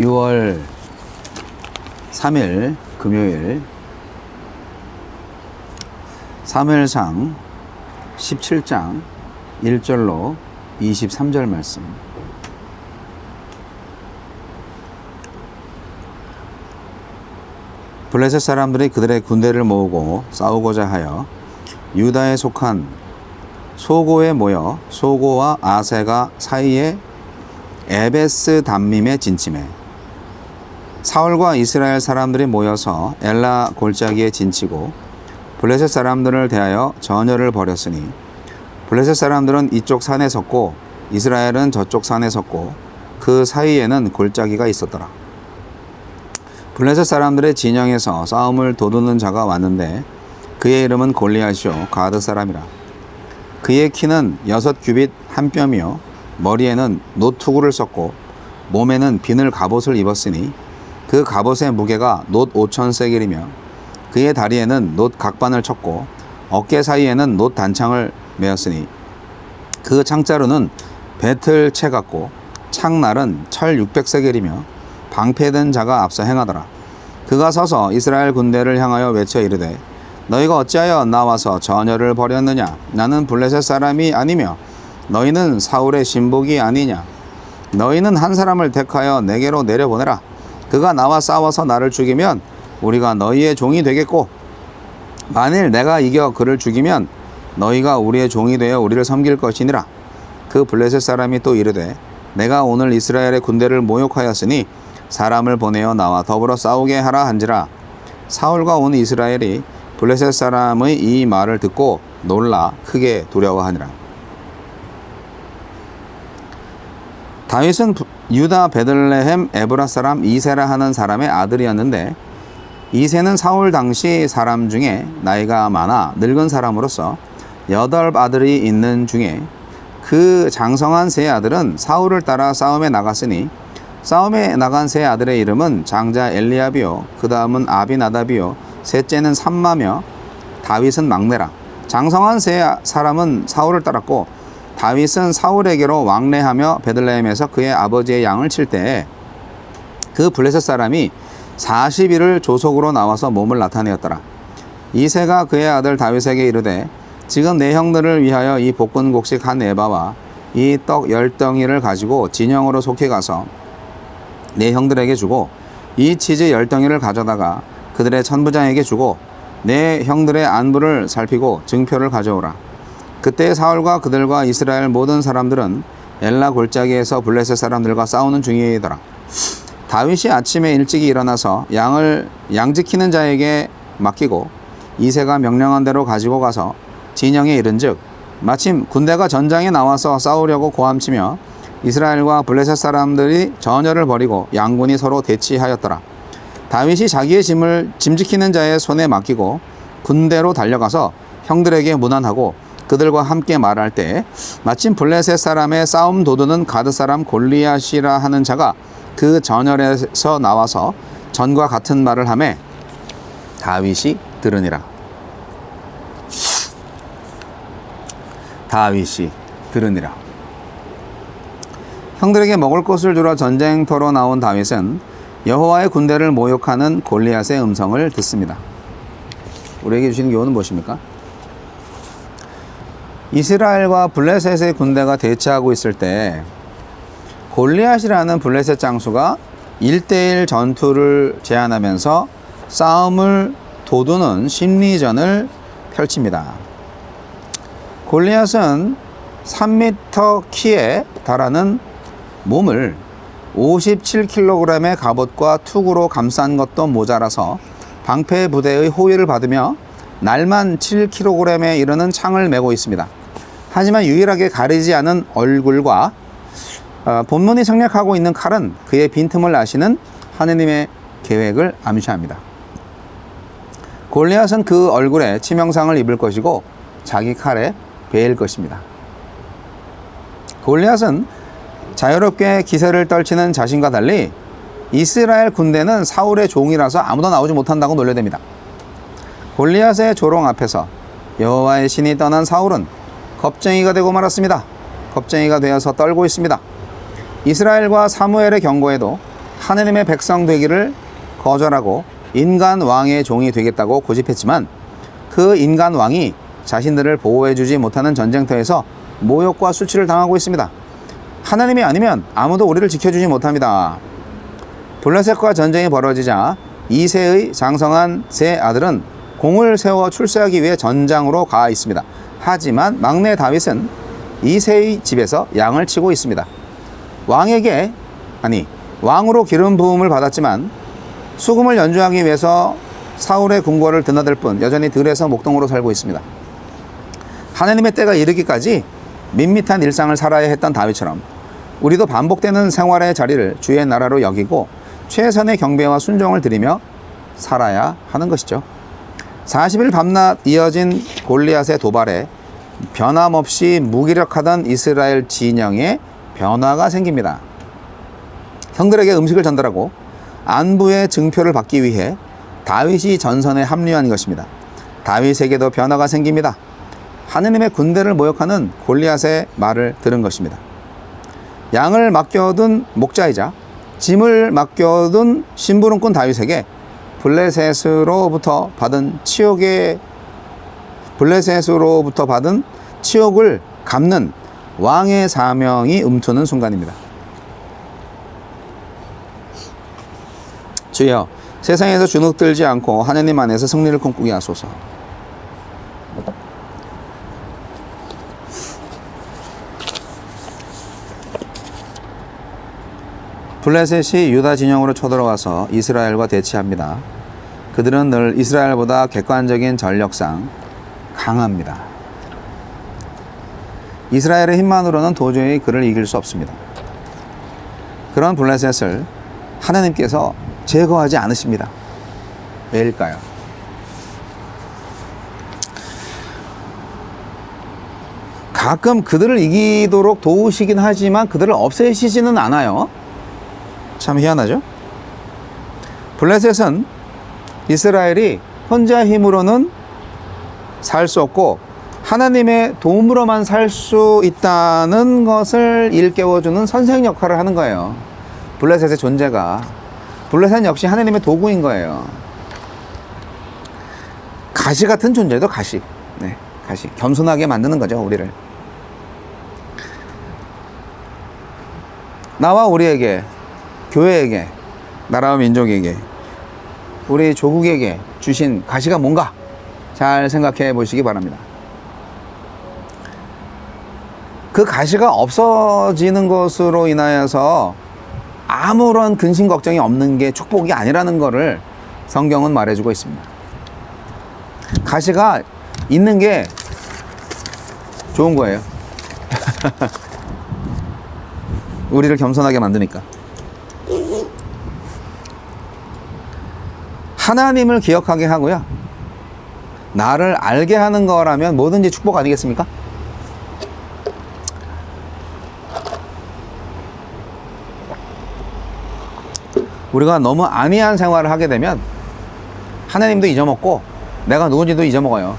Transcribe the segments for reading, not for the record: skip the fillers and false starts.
6월 3일 금요일 사무엘상 17장 1절로 23절 말씀. 블레셋 사람들이 그들의 군대를 모으고 싸우고자 하여 유다에 속한 소고에 모여 소고와 아세가 사이에 에베스 담밈에 진침해 사울과 이스라엘 사람들이 모여서 엘라 골짜기에 진치고 블레셋 사람들을 대하여 전열을 벌였으니 블레셋 사람들은 이쪽 산에 섰고 이스라엘은 저쪽 산에 섰고 그 사이에는 골짜기가 있었더라. 블레셋 사람들의 진영에서 싸움을 도두는 자가 왔는데 그의 이름은 골리앗이요 가드 사람이라. 그의 키는 6규빗 한 뼘이요 머리에는 놋투구를 썼고 몸에는 비늘 갑옷을 입었으니 그 갑옷의 무게가 놋 5,000세겔이며 그의 다리에는 놋 각반을 쳤고 어깨 사이에는 놋 단창을 메었으니 그 창자루는 배틀 채 같고 창날은 철 600세겔이며 방패된 자가 앞서 행하더라. 그가 서서 이스라엘 군대를 향하여 외쳐 이르되 너희가 어찌하여 나와서 전열을 벌였느냐? 나는 블레셋 사람이 아니며 너희는 사울의 신복이 아니냐? 너희는 한 사람을 택하여 내게로 내려보내라. 그가 나와 싸워서 나를 죽이면 우리가 너희의 종이 되겠고 만일 내가 이겨 그를 죽이면 너희가 우리의 종이 되어 우리를 섬길 것이니라. 그 블레셋 사람이 또 이르되 내가 오늘 이스라엘의 군대를 모욕하였으니 사람을 보내어 나와 더불어 싸우게 하라 한지라. 사울과 온 이스라엘이 블레셋 사람의 이 말을 듣고 놀라 크게 두려워하니라. 다윗은 유다 베들레헴 에브라 사람 이세라 하는 사람의 아들이었는데 이세는 사울 당시 사람 중에 나이가 많아 늙은 사람으로서 8 아들이 있는 중에 그 장성한 세 아들은 사울을 따라 싸움에 나갔으니 싸움에 나간 세 아들의 이름은 장자 엘리압이요 그 다음은 아비나답이요 셋째는 삼마며 다윗은 막내라. 장성한 세 사람은 사울을 따랐고 다윗은 사울에게로 왕래하며 베들레헴에서 그의 아버지의 양을 칠 때에 그 블레셋 사람이 40일을 조속으로 나와서 몸을 나타내었더라. 이새가 그의 아들 다윗에게 이르되 지금 내 형들을 위하여 이 볶은곡식 한 에바와 이 떡 10덩이를 가지고 진영으로 속히 가서 내 형들에게 주고 이 치즈 10덩이를 가져다가 그들의 천부장에게 주고 내 형들의 안부를 살피고 증표를 가져오라. 그때 사울과 그들과 이스라엘 모든 사람들은 엘라 골짜기에서 블레셋 사람들과 싸우는 중이더라. 다윗이 아침에 일찍이 일어나서 양 지키는 자에게 맡기고 이새가 명령한 대로 가지고 가서 진영에 이른즉 마침 군대가 전장에 나와서 싸우려고 고함치며 이스라엘과 블레셋 사람들이 전열을 벌이고 양군이 서로 대치하였더라. 다윗이 자기의 짐 지키는 자의 손에 맡기고 군대로 달려가서 형들에게 문안하고 그들과 함께 말할 때 마침 블레셋 사람의 싸움 도두는 가드 사람 골리앗이라 하는 자가 그 전열에서 나와서 전과 같은 말을 하매 다윗이 들으니라. 다윗이 들으니라. 형들에게 먹을 것을 주러 전쟁터로 나온 다윗은 여호와의 군대를 모욕하는 골리앗의 음성을 듣습니다. 우리에게 주시는 교훈은 무엇입니까? 이스라엘과 블레셋의 군대가 대치하고 있을 때 골리앗이라는 블레셋 장수가 1대1 전투를 제안하면서 싸움을 도두는 심리전을 펼칩니다. 골리앗은 3m 키에 달하는 몸을 57kg의 갑옷과 투구로 감싼 것도 모자라서 방패 부대의 호위를 받으며 날만 7kg에 이르는 창을 메고 있습니다. 하지만 유일하게 가리지 않은 얼굴과 본문이 생략하고 있는 칼은 그의 빈틈을 아시는 하느님의 계획을 암시합니다. 골리앗은 그 얼굴에 치명상을 입을 것이고 자기 칼에 베일 것입니다. 골리앗은 자유롭게 기세를 떨치는 자신과 달리 이스라엘 군대는 사울의 종이라서 아무도 나오지 못한다고 놀려댑니다. 골리앗의 조롱 앞에서 여호와의 신이 떠난 사울은 겁쟁이가 되고 말았습니다. 겁쟁이가 되어서 떨고 있습니다. 이스라엘과 사무엘의 경고에도 하느님의 백성 되기를 거절하고 인간 왕의 종이 되겠다고 고집했지만 그 인간 왕이 자신들을 보호해주지 못하는 전쟁터에서 모욕과 수치를 당하고 있습니다. 하나님이 아니면 아무도 우리를 지켜주지 못합니다. 블레셋과 전쟁이 벌어지자 이새의 장성한 세 아들은 공을 세워 출세하기 위해 전장으로 가 있습니다. 하지만 막내 다윗은 이새의 집에서 양을 치고 있습니다. 왕으로 기름 부음을 받았지만 수금을 연주하기 위해서 사울의 궁궐을 드나들 뿐 여전히 들에서 목동으로 살고 있습니다. 하나님의 때가 이르기까지 밋밋한 일상을 살아야 했던 다윗처럼 우리도 반복되는 생활의 자리를 주의 나라로 여기고 최선의 경배와 순종을 드리며 살아야 하는 것이죠. 40일 밤낮 이어진 골리앗의 도발에 변함없이 무기력하던 이스라엘 진영에 변화가 생깁니다. 형들에게 음식을 전달하고 안부의 증표를 받기 위해 다윗이 전선에 합류한 것입니다. 다윗에게도 변화가 생깁니다. 하느님의 군대를 모욕하는 골리앗의 말을 들은 것입니다. 양을 맡겨둔 목자이자 짐을 맡겨둔 심부름꾼 다윗에게 블레셋으로부터 받은 치욕을 갚는 왕의 사명이 움트는 순간입니다. 주여, 세상에서 주눅들지 않고 하느님 안에서 승리를 꿈꾸게 하소서. 블레셋이 유다 진영으로 쳐들어와서 이스라엘과 대치합니다. 그들은 늘 이스라엘보다 객관적인 전력상 강합니다. 이스라엘의 힘만으로는 도저히 그를 이길 수 없습니다. 그런 블레셋을 하나님께서 제거하지 않으십니다. 왜일까요? 가끔 그들을 이기도록 도우시긴 하지만 그들을 없애시지는 않아요. 참 희한하죠? 블레셋은 이스라엘이 혼자 힘으로는 살 수 없고 하나님의 도움으로만 살 수 있다는 것을 일깨워주는 선생 역할을 하는 거예요. 블레셋의 존재가. 블레셋 역시 하나님의 도구인 거예요. 가시 같은 존재도 가시. 네, 가시. 겸손하게 만드는 거죠, 우리를. 나와 우리에게, 교회에게, 나라와 민족에게, 우리 조국에게 주신 가시가 뭔가 잘 생각해 보시기 바랍니다. 그 가시가 없어지는 것으로 인하여서 아무런 근심 걱정이 없는 게 축복이 아니라는 것을 성경은 말해주고 있습니다. 가시가 있는 게 좋은 거예요. 우리를 겸손하게 만드니까. 하나님을 기억하게 하고요. 나를 알게 하는 거라면 뭐든지 축복 아니겠습니까? 우리가 너무 안이한 생활을 하게 되면 하나님도 잊어먹고 내가 누군지도 잊어먹어요.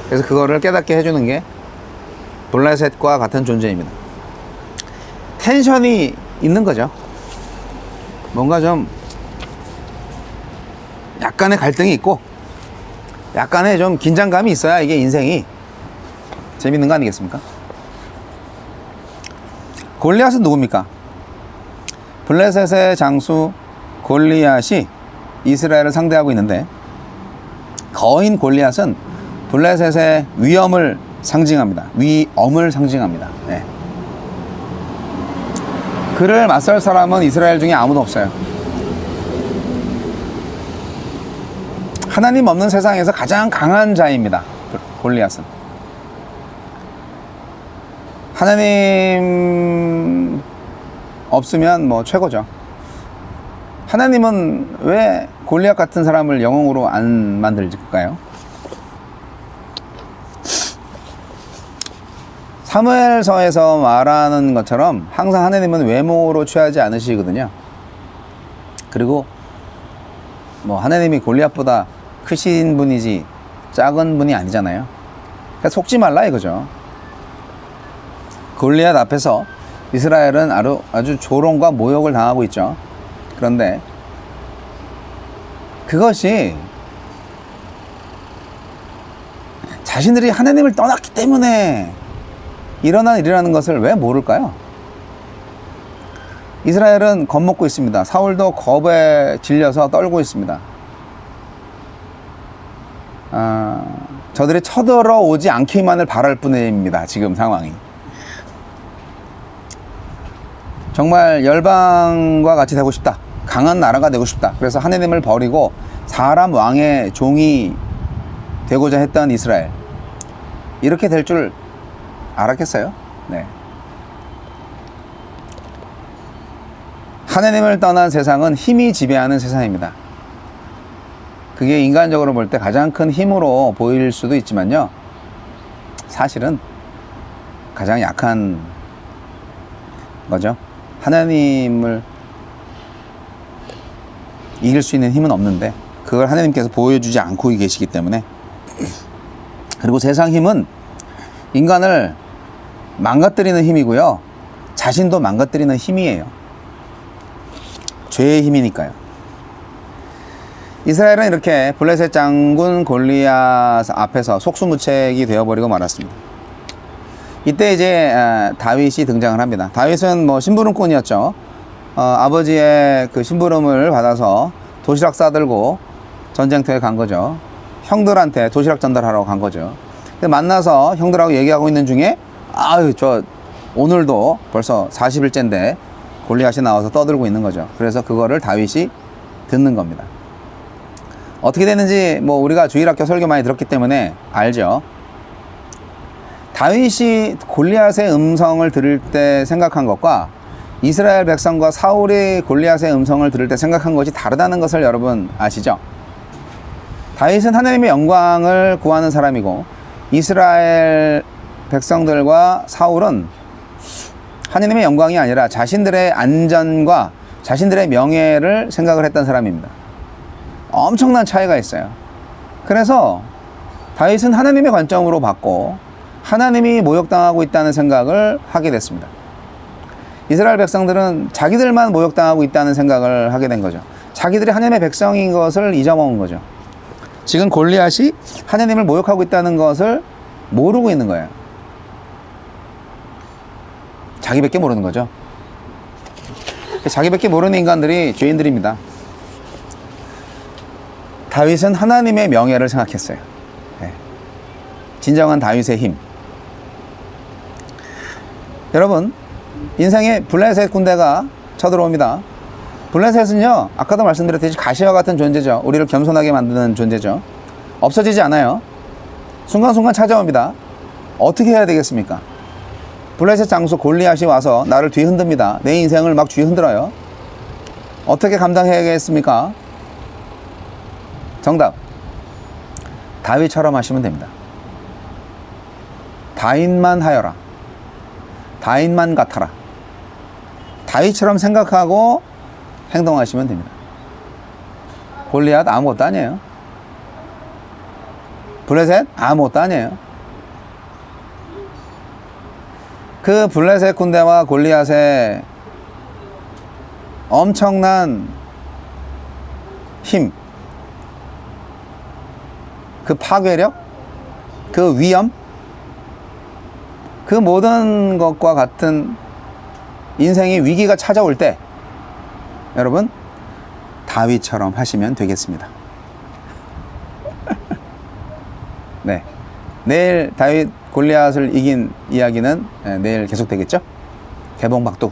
그래서 그거를 깨닫게 해주는 게 블레셋과 같은 존재입니다. 텐션이 있는 거죠. 뭔가 좀 약간의 갈등이 있고 약간의 좀 긴장감이 있어야 이게 인생이 재밌는 거 아니겠습니까? 골리앗은 누굽니까? 블레셋의 장수 골리앗이 이스라엘을 상대하고 있는데 거인 골리앗은 블레셋의 위엄을 상징합니다. 위엄을 상징합니다. 네. 그를 맞설 사람은 이스라엘 중에 아무도 없어요. 하나님 없는 세상에서 가장 강한 자입니다. 골리앗은. 하나님 없으면 뭐 최고죠. 하나님은 왜 골리앗 같은 사람을 영웅으로 안 만들까요? 사무엘서에서 말하는 것처럼 항상 하나님은 외모로 취하지 않으시거든요. 그리고 뭐 하나님이 골리앗보다 크신 분이지 작은 분이 아니잖아요. 그러니까 속지 말라 이거죠. 골리앗 앞에서 이스라엘은 아주 조롱과 모욕을 당하고 있죠. 그런데 그것이 자신들이 하나님을 떠났기 때문에 일어난 일이라는 것을 왜 모를까요? 이스라엘은 겁먹고 있습니다. 사울도 겁에 질려서 떨고 있습니다. 저들이 쳐들어오지 않기만을 바랄 뿐입니다. 지금 상황이. 정말 열방과 같이 되고 싶다. 강한 나라가 되고 싶다. 그래서 하나님을 버리고 사람 왕의 종이 되고자 했던 이스라엘. 이렇게 될 줄 알았겠어요? 네. 하나님을 떠난 세상은 힘이 지배하는 세상입니다. 그게 인간적으로 볼 때 가장 큰 힘으로 보일 수도 있지만요. 사실은 가장 약한 거죠. 하나님을 이길 수 있는 힘은 없는데 그걸 하나님께서 보여주지 않고 계시기 때문에. 그리고 세상 힘은 인간을 망가뜨리는 힘이고요. 자신도 망가뜨리는 힘이에요. 죄의 힘이니까요. 이스라엘은 이렇게 블레셋 장군 골리앗 앞에서 속수무책이 되어버리고 말았습니다. 이때 이제 다윗이 등장을 합니다. 다윗은 뭐 심부름꾼이었죠. 아버지의 그 심부름을 받아서 도시락 싸들고 전쟁터에 간 거죠. 형들한테 도시락 전달하러 간 거죠. 근데 만나서 형들하고 얘기하고 있는 중에 아유 저 오늘도 벌써 40일째인데 골리앗이 나와서 떠들고 있는 거죠. 그래서 그거를 다윗이 듣는 겁니다. 어떻게 되는지 뭐 우리가 주일학교 설교 많이 들었기 때문에 알죠. 다윗이 골리앗의 음성을 들을 때 생각한 것과 이스라엘 백성과 사울이 골리앗의 음성을 들을 때 생각한 것이 다르다는 것을 여러분 아시죠? 다윗은 하나님의 영광을 구하는 사람이고 이스라엘 백성들과 사울은 하나님의 영광이 아니라 자신들의 안전과 자신들의 명예를 생각을 했던 사람입니다. 엄청난 차이가 있어요. 그래서 다윗은 하나님의 관점으로 봤고 하나님이 모욕당하고 있다는 생각을 하게 됐습니다. 이스라엘 백성들은 자기들만 모욕당하고 있다는 생각을 하게 된 거죠. 자기들이 하나님의 백성인 것을 잊어먹은 거죠. 지금 골리앗이 하나님을 모욕하고 있다는 것을 모르고 있는 거예요. 자기밖에 모르는 거죠. 자기밖에 모르는 인간들이 죄인들입니다. 다윗은 하나님의 명예를 생각했어요. 네. 진정한 다윗의 힘. 여러분, 인생에 블레셋 군대가 쳐들어옵니다. 블레셋은요, 아까도 말씀드렸듯이 가시와 같은 존재죠. 우리를 겸손하게 만드는 존재죠. 없어지지 않아요. 순간순간 찾아옵니다. 어떻게 해야 되겠습니까? 블레셋 장수 골리앗이 와서 나를 뒤흔듭니다. 내 인생을 막 뒤흔들어요. 어떻게 감당해야겠습니까? 정답. 다윗처럼 하시면 됩니다. 다윗만 하여라. 다윗만 같아라. 다윗처럼 생각하고 행동하시면 됩니다. 골리앗 아무것도 아니에요. 블레셋 아무것도 아니에요. 그 블레셋 군대와 골리앗의 엄청난 힘, 그 파괴력, 그 위험, 그 모든 것과 같은 인생의 위기가 찾아올 때 여러분 다윗처럼 하시면 되겠습니다. 네, 내일 다윗 골리앗을 이긴 이야기는 내일 계속되겠죠? 개봉박두